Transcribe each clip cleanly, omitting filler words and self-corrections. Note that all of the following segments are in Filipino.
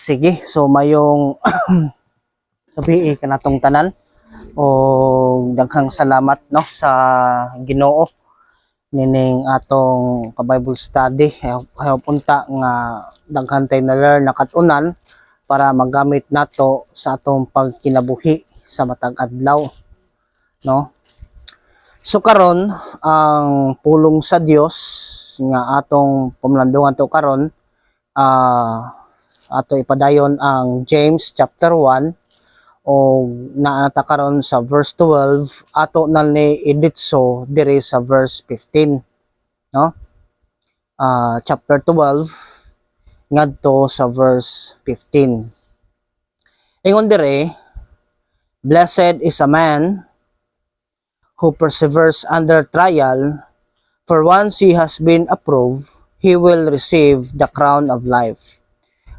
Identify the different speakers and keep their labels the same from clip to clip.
Speaker 1: Sige, so mayong gabi kanatong tanan o daghang salamat no sa Ginoo nining atong ka-Bible study. Ayaw punta nga daghan tay na learn nakatunan para magamit nato sa atong pagkinabuhi sa matag adlaw, no? So karon ang pulong sa Dios nga atong pamlandungan to karon ato ipadayon ang James chapter 1 o naanata karon sa verse 12 ato na ni iditso diri sa verse 15, no? Chapter 12 ngadto sa verse 15. Ingon dire, blessed is a man who perseveres under trial, for once he has been approved, he will receive the crown of life,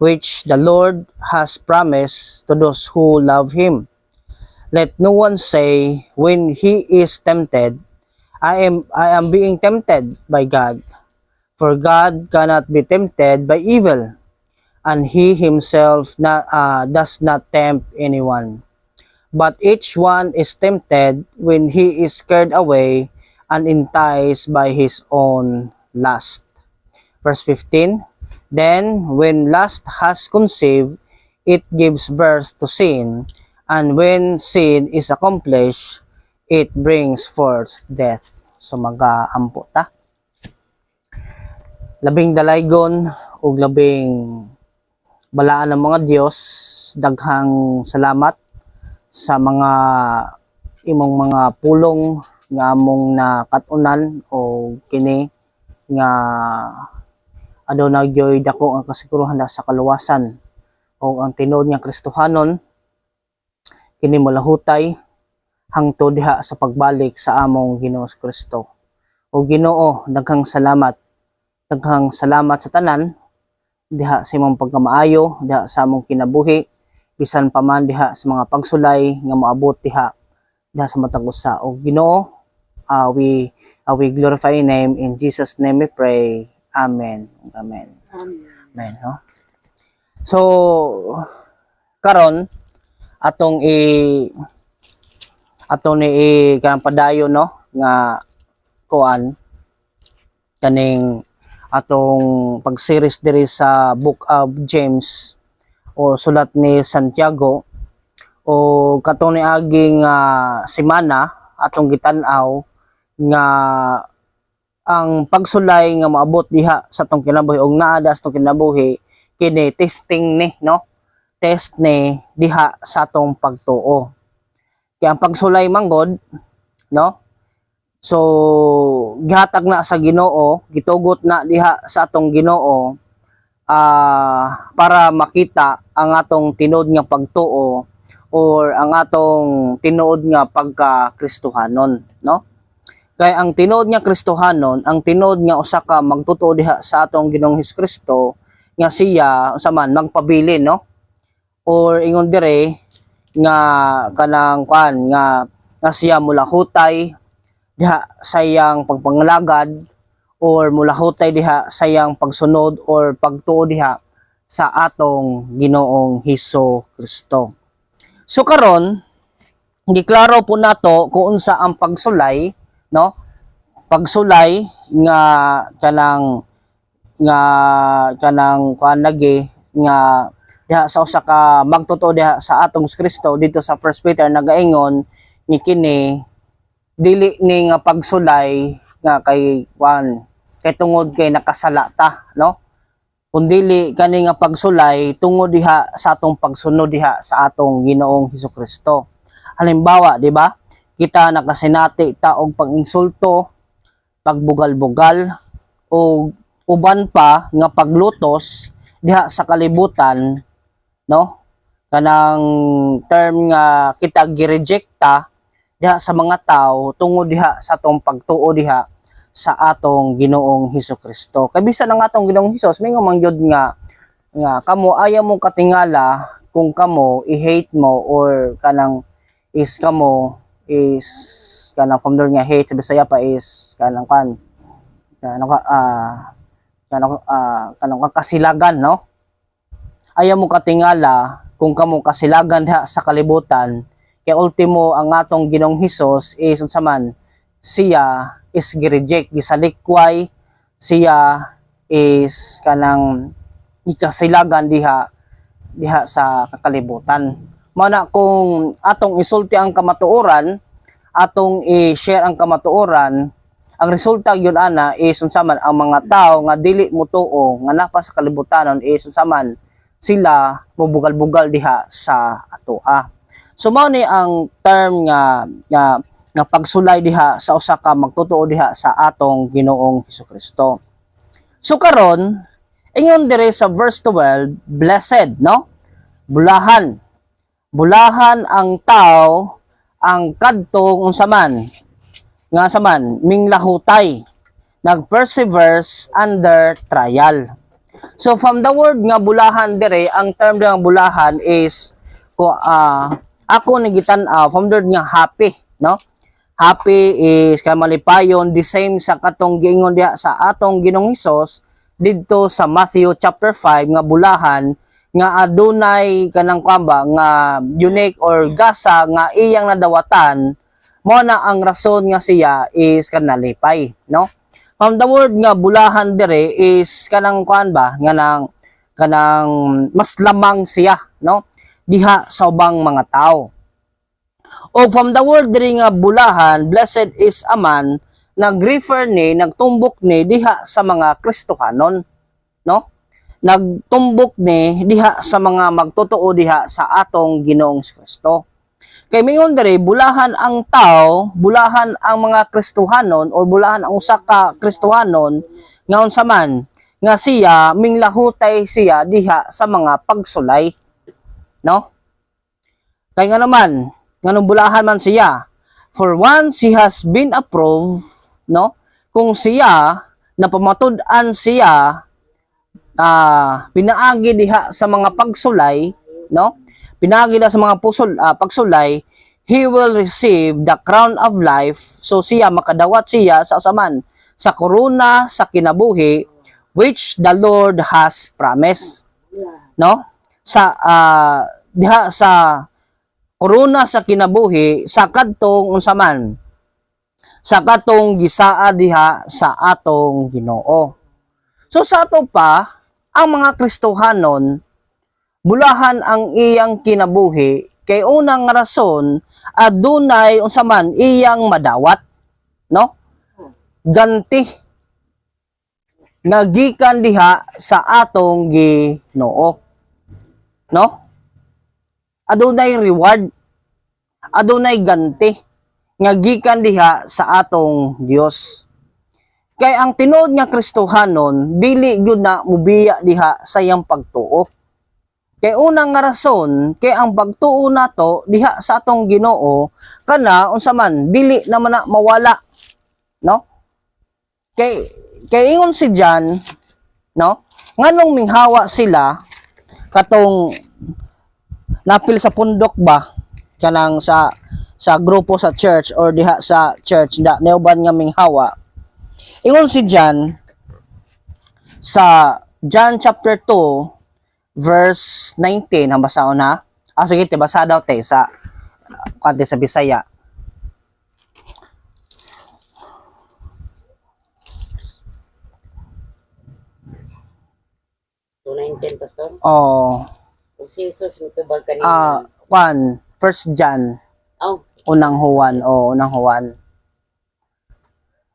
Speaker 1: which the Lord has promised to those who love him. Let no one say when he is tempted, I am being tempted by God. For God cannot be tempted by evil, and he himself does not tempt anyone. But each one is tempted when he is carried away and enticed by his own lust. Verse 15, then when lust has conceived, it gives birth to sin, and when sin is accomplished, it brings forth death. So mag-aampo ta. Labing dalaygon ug labing balaan ng mga Dios, daghang salamat sa mga imong mga pulong nga among nakatunan o kini nga aduna gyoy dako ang kasiguruhan sa kaluwasan o ang tinuod nga Kristohanon kini molahutay hangtod diha sa pagbalik sa among Ginoo Kristo. O Ginoo, daghang salamat sa tanan diha sa imong pagkamaayo, diha sa among kinabuhi, bisan pa man diha sa mga pagsulay nga moabot diha sa matag usa. O Ginoo, we glorify your name, in Jesus name we pray. Amen. Amen. Amen, no? So karon atong kanang padayon, no, nga kuan kaning atong pag-series diri sa Book of James o sulat ni Santiago, o katong niaging semana atong gitan-aw nga ang pagsulay nga maabot diha sa atong kinabuhi og naada sa atong kinabuhi kini testing ni, no? Test ni diha sa atong pagtuo. Kaya ang pagsulay manggod, no? So gihatag na sa Ginoo, gitugot na diha sa atong Ginoo para makita ang atong tinuod nga pagtuo or ang atong tinuod nga pagka-Kristohanon, no? Kaya ang tinuod nga Kristohanon, ang tinuod nga usa ka magtutuo diha sa atong Ginoong Hesukristo nga siya unsa man magpabilin, no? Or ingon dire nga kanang kuan nga siya mulahutay diha sa iyang pagpangalagad or mulahutay diha sa iyang pagsunod or pagtuo diha sa atong Ginoong Hesukristo. So karon giklaro po nato kung unsa ang pagsulay, no? Pagsulay nga kanang kuan lagi nga diha sa usa ka magtutuo diha sa atong Kristo dito sa 1 Peter nagaingon ni kini dili ni nga pagsulay nga kay kuan kay tungod kay nakasala ta, no? Kundili kani nga pagsulay tungod diha sa atong pagsunod diha sa atong Ginoong Hesukristo. Halimbawa, di ba? Kita nakasinati ta og panginsulto, pagbugal-bugal o uban pa nga paglutos diha sa kalibutan, no? Kanang term nga kita girejecta diha sa mga tao tungod diha sa atong pagtuo diha sa atong Ginoong Hesukristo. Kay bisan ang atong Ginoong Hesus mingon man gyud nga kamo ayaw mo katingala kung kamo i-hate mo or kanang kamo is kanang from there nga hate sa Bisaya pa is kanang kanang kakasilagan, no? ayaw mo katingala kung kamo kasilagan diha sa kalibutan, kay ultimo ang atong Ginoong Hesus is unsa man, siya is gireject, gisalikway, siya is kanang ikasilagan diha sa kalibutan. Mana kung atong isulti ang kamatuoran, atong i-share ang kamatuoran, ang resulta yun ana is unsa man ang mga tao nga dili motuo nga napa sa kalibutanon is unsa man sila mubugal-bugal diha sa atoa. So mao ni ang term nga pagsulay diha sa usa ka magtotoo diha sa atong Ginoong Hesukristo. So karon ingon dire sa verse 12, blessed, no? Bulahan. Bulahan ang tao ang kadtong unsa man nga saman minglahutay, nagperseveres under trial. So from the word nga bulahan dire, ang term ng bulahan is ako nagitan-aw from the word nga happy, no? Happy is kamalipayon, the same sa katong giingon diha sa atong Ginoong Hesus didto sa Matthew chapter 5 nga bulahan nga adunay kanang kwamba nga unique or gasa nga iyang nadawatan, mo na ang rason nga siya is kanalipay, no? From the word nga bulahan dire is kanang kuan ba kanang mas lamang siya, no? Diha sa ubang mga tao. O from the word dire nga bulahan, blessed is a man nag-refer ni, nagtumbok ni diha sa mga Kristohanon, no? Nagtumbok ni diha sa mga magtotoo diha sa atong Ginoong Kristo. Kay mingon diri bulahan ang tao, bulahan ang mga Kristohanon o bulahan ang usa ka Kristohanon nga unsa man nga siya minglahutay siya diha sa mga pagsulay, no? Kay nga naman nganong bulahan man siya, for once he has been approved, no? Kung siya napamatud-an siya pinaagi diha sa mga pagsulay, no? Pinagi na sa mga pagsulay, he will receive the crown of life. So siya makadawat siya sa usaman sa korona sa kinabuhi which the Lord has promised, no? Sa diha sa korona sa kinabuhi sa kadtong unsaman sa katong gisaa diha sa atong Ginoo. So sa ato pa ang mga Kristohanon, bulahan ang iyang kinabuhi kay unang rason adunay unsa man iyang madawat, no? Ganti nagikan diha sa atong Ginoo, no? Adunay reward, adunay ganti nga gikan diha sa atong Dios. Kay ang tinuod nga Kristohanon dili gyud na mubiya diha sa iyang pagtuo. Kay unang nga rason, kay ang pagtuo nato diha sa atong Ginoo kana unsa man dili naman na mawala, no? Kay ingon si John, no? Nganong minghawa sila katong napil sa pundok ba kanang sa grupo sa church or diha sa church da neuban nga minghawa. Ingon si John sa John chapter 2 verse 19, ang basaon na. Sige, basa daw te sa kante sa Bisaya.
Speaker 2: Pastor?
Speaker 1: Oh.
Speaker 2: Kung si Jesus mitubag kanina.
Speaker 1: First John.
Speaker 2: Oh.
Speaker 1: Unang Juan, unang Juan.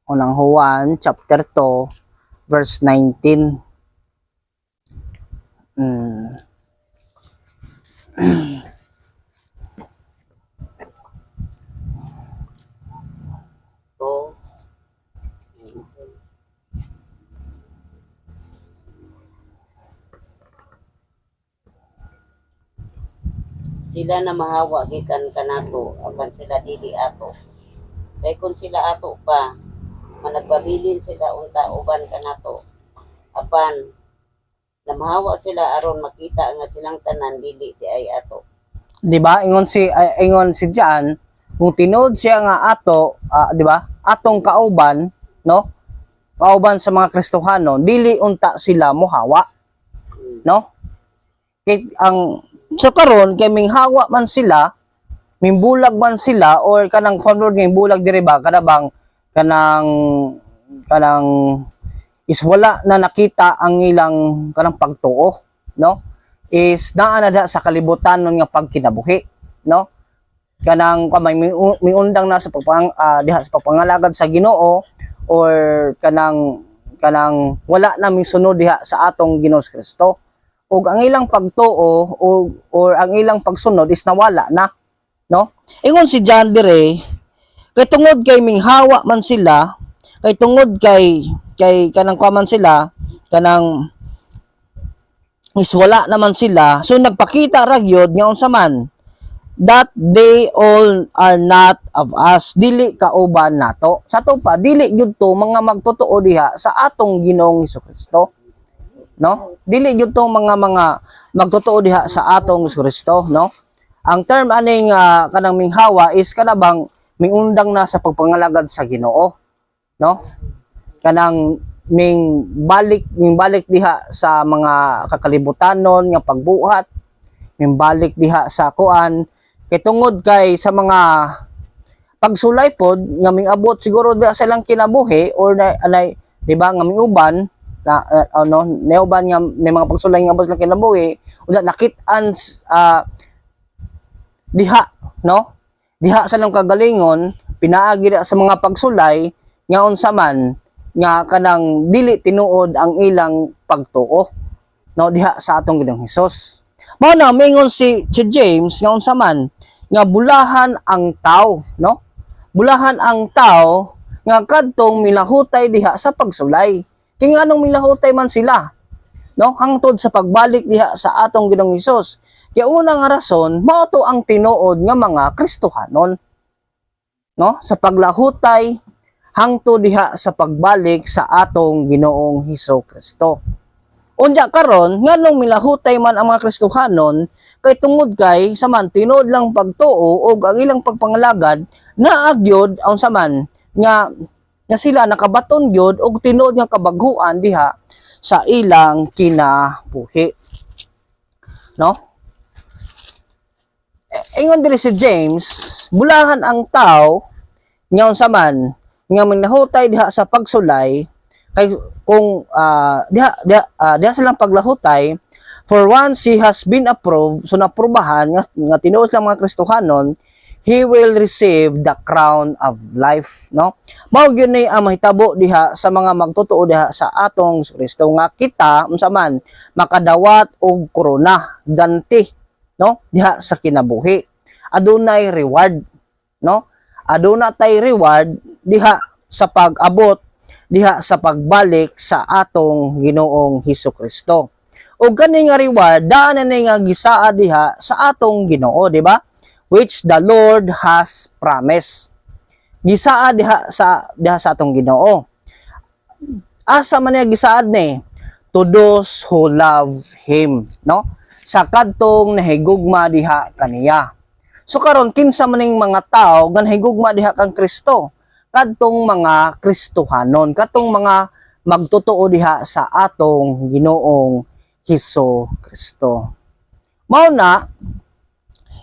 Speaker 1: Unang Juan chapter 2 verse 19.
Speaker 2: Oh. Sila na mahawa gikan kanato apan sila dili ato. Kay kung sila ato pa managbabilin sila unta uban kanato apan namahawa sila aron makita nga silang tanan dili di ay ato.
Speaker 1: Di ba? Ingon si John, kung tinuod siya nga ato, di ba? Atong kauban, no? Kauban sa mga Kristohanon, dili unta sila mohawa, no? Kay ang so karon kay minghawa man sila, mimbulag man sila or kanang convert ng bulag diri ba kada bang kanang is wala na nakita ang ilang kanang pagtuo, no? Is naa na da sa kalibutan nun nga pagkinabuhi, no? Kanang kamay miundang na sa diha sa pagpangalagad sa Ginoo or kanang wala na misunod diha sa atong Ginoos Kristo. Ug ang ilang pagtuo or ang ilang pagsunod is nawala na, no? Ingon si John dire kay tungod kay minghawa man sila, kay tungod kay kanang kwaman sila, kanang is wala naman sila, so nagpakita ra gyud nga unsa man that they all are not of us, dili kauban nato. Sa to pa dili gyud to mga magtotoo diha sa atong Ginoong Hesukristo, no? Dili gyud to mga magtotoo diha sa atong Hesukristo, no? Ang term aning kanang minghawa is kanabang miundang na sa pagpangalagad sa Ginoo, no? Kanang mingbalik diha sa mga kakalibutanon nga pagbuhat, mingbalik diha sa kuan kay tungod kay sa mga pagsulay pod nga mingabot siguro diha sa ilang kinabuhi or anay di ba nga minguban na neuban nga ni mga pagsulay nga abot lang kinabuhi unya nakit-an diha, no? Diha sa lang kagalingon pinaagi sa mga pagsulay nga unsa man nga kanang dili tinuod ang ilang pagtuo, no, diha sa atong Ginoong Hesus. Mao na mingon si James nga unsa man nga bulahan ang tao, no? Bulahan ang tao nga kadtong milahutay diha sa pagsulay. Kay nganong milahutay man sila, no? Hangtod sa pagbalik diha sa atong Ginoong Hesus. Kaya una nga rason, mao to ang tinuod nga mga Kristohanon, no? Sa paglahutay hangtod diha sa pagbalik sa atong Ginoong Hesukristo. Unya karon nganong milahutay man ang mga Kristohanon kay tungod kay saman tinuod lang pagtuo o ang ilang pagpangalagad naagyod ang saman nga sila nakabaton gyud og tinuod nga kabaghuan diha sa ilang kinabuhi, no? Ingon diri si James, bulahan ang tao nga unsa man nga manahutay diha sa pagsulay kay kung diha silang paglahutay for once he has been approved, so naprobahan nga tinuod lang mga Kristohanon, he will receive the crown of life, no? Mao gyud ni ang mahitabo diha sa mga magtotoo diha sa atong Kristo nga kita unsa man makadawat og korona ganti, no? Diha sa kinabuhi adunay reward, no? Aduna tay reward diha sa pag-abot diha sa pagbalik sa atong Ginoong Hesukristo. O kani nga reward daan na nga gisaa diha sa atong Ginoo, di ba? Which the Lord has promised. Gisaa diha sa atong Ginoo. Asa man niya gisaad ni? To those who love him, no? Sa kadtong nahigugma diha kaniya. So karon kinsa maning mga tao nga nahigugma diha kang Kristo? Kadtong mga Kristohanon, kadtong mga magtotoo diha sa atong Ginoong Hesukristo. Mao na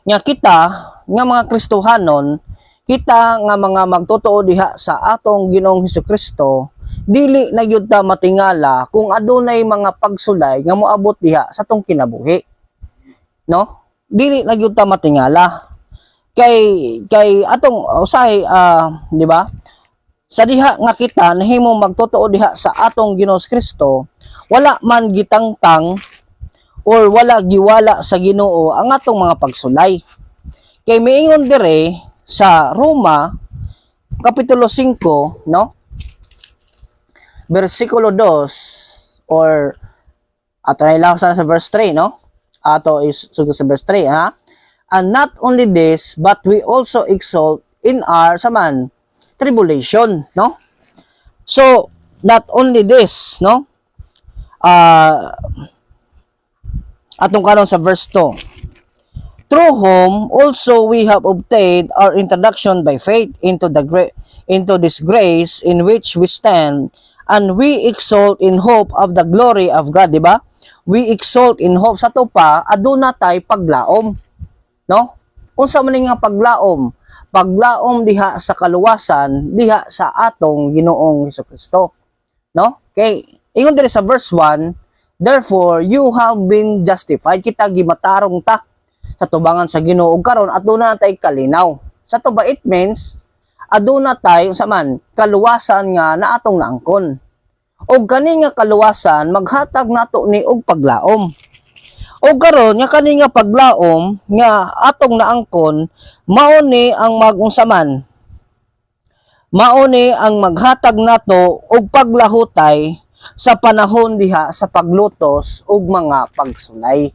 Speaker 1: nga kita nga mga Kristohanon, kita nga mga magtotoo diha sa atong Ginoong Hesukristo, dili na gyud ta matingala kung adunay mga pagsulay nga moabot diha sa atong kinabuhi, no? Dili na gyud ta matingala kay atong usahay di ba? Sa diha nga kita nahimong magtotoo diha sa atong Ginoos Kristo, wala man gitangtang or wala giwala sa Ginoo ang atong mga pagsulay. Kay miingon dire sa Roma kapitulo 5, no? Versikulo 2 or ato na ilaw sa verse 3, no? Ato is sugod sa verse 3, ha? And not only this, but we also exalt in our saman tribulation, no? So, not only this, no? Atong karon sa verse 2. Through whom also we have obtained our introduction by faith into this grace in which we stand, and we exalt in hope of the glory of God, di ba? we exalt in hope. Sa to pa, aduna tay paglaom. No? Unsa man nga paglaom? Paglaom diha sa kaluwasan, diha sa atong Ginoong Hesukristo. No? Okay, ingon diri sa verse 1, therefore you have been justified. Kita gimatarong ta sa tubangan sa Ginoo ug karon aduna tay kalinaw. Sa to ba it means aduna tay unsa man kaluwasan nga naatong naangkon. Og kani nga kaluwasan maghatag nato ni og paglaom. Og karon nga kani nga paglaom nga atong naangkon mao ni ang magunsa man. Mao ni ang maghatag nato og paglahutay sa panahon diha sa paglutos ug mga pagsulay.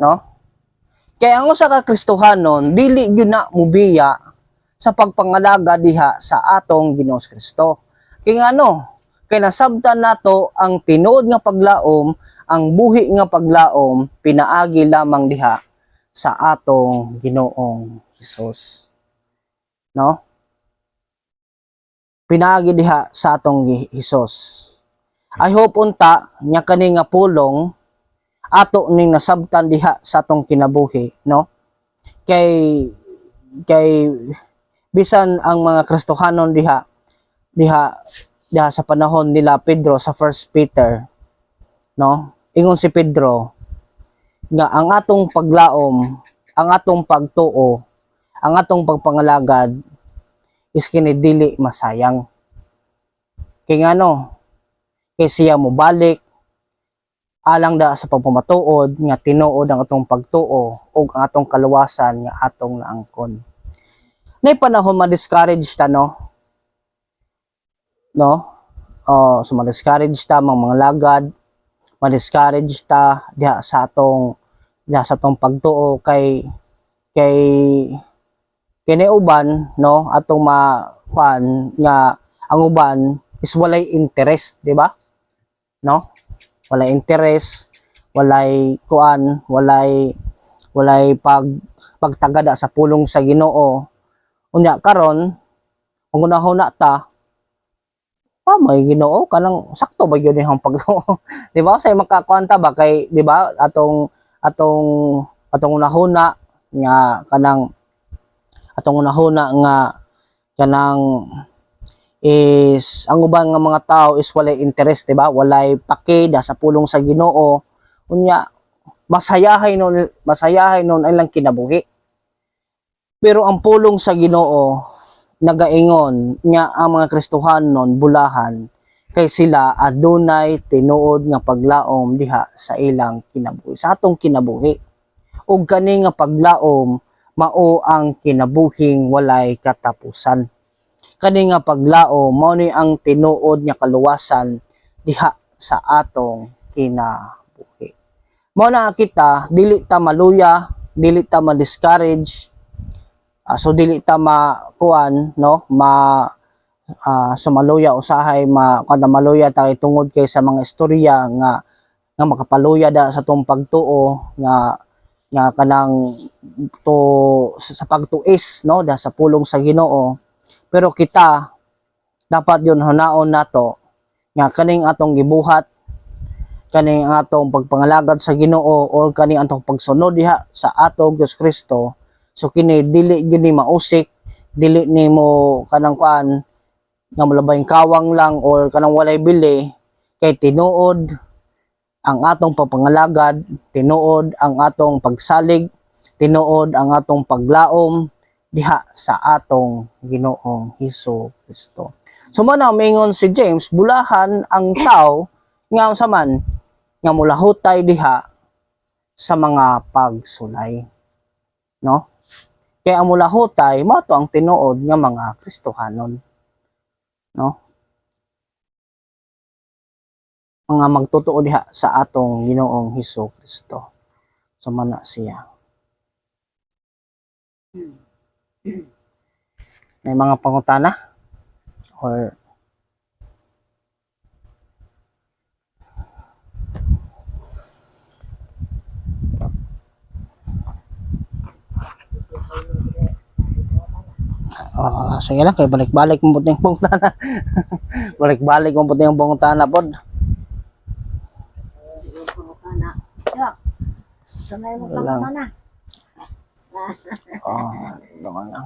Speaker 1: No? Kaya ang usa ka Kristohanon dili gyud na mubiya sa pagpangalaga diha sa atong Ginoos Kristo. Kay ngano? Kay nasabtan nato ang tinuod nga paglaom, ang buhi nga paglaom pinaagi lamang diha sa atong Ginoong Hesus. No? Pinaagi diha sa atong Hesus. I hope unta nya kani nga pulong ato ning nasabtan diha sa atong kinabuhi, no? Kay bisan ang mga Kristohanon diha sa panahon nila Pedro sa 1 Peter, no? Ingon si Pedro nga ang atong paglaom, ang atong pagtuo, ang atong pagpangalagad is kini dili masayang. Kay ngano? Kay siya mo balik alang da sa pagpamatuod nga tinuod ang atong pagtuo ug ang atong kaluwasan nga atong naangkon. Nay panahon ma-discourage ta, no? So ma-discourage ta mga lagad, ma-discourage ta diha sa atong pagtuo kay kini uban, no, atong makuan nga ang uban is walay interest, di ba? No? Walay interest, walay kuan, walay pagtagada sa pulong sa Ginoo. Unya karon kung unahuna ta, may Ginoo kanang sakto ba gyud ang pagtuo? Di ba? Say makakuan ta ba kay, di ba, atong unahuna nga kanang is ang uban nga mga tao is walay interest, diba? Walay pakida sa pulong sa Ginoo. Unya masayahay nun ilang kinabuhi. Pero ang pulong sa Ginoo nagaingon nga ang mga Kristohanon bulahan kay sila adunay tinuod nga paglaom diha sa ilang kinabuhi, sa atong kinabuhi. Ug kani nga paglaom mao ang kinabuhing walay katapusan. Kani nga paglaom mao ni ang tinuod nga kaluwasan diha sa atong kinabuhi. Mao na kita dili ta maluya, dili ta ma-discourage. So dili ta makuan, no, sumaluya usahay kada maluya ta tungod kay sa mga istorya nga makapaluya da sa tong pagtuo nga kanang sa pagtuis, no, da sa pulong sa Ginoo. Pero kita dapat yun hunaon nato nga kaning atong gibuhat, kaning atong pagpangalagad sa Ginoo or kaning atong pagsunod diha sa atong Dios Kristo. So kini dili gini mausik, dili ni mo kanang kuan nga malabayng kawang lang or kanang walay bili, kay tinuod ang atong pagpangalagad, tinuod ang atong pagsalig, tinuod ang atong paglaom diha sa atong Ginoong Hesukristo. So man mingon si James, bulahan ang tao nga sa man nga mulahutay diha sa mga pagsulay, no? Kaya ang mulahutay mao to ang tinuod nga mga Kristohanon, no? Mga magtotoo diha sa atong Ginoong Hesukristo. So man siya. May mga pangutana or sige lang kay balik-balik mo puting pangutana. Balik-balik mo puting pangutana pod.
Speaker 3: Sanay mo
Speaker 1: Wala lang.
Speaker 3: ka na.
Speaker 1: Oh, naman lang.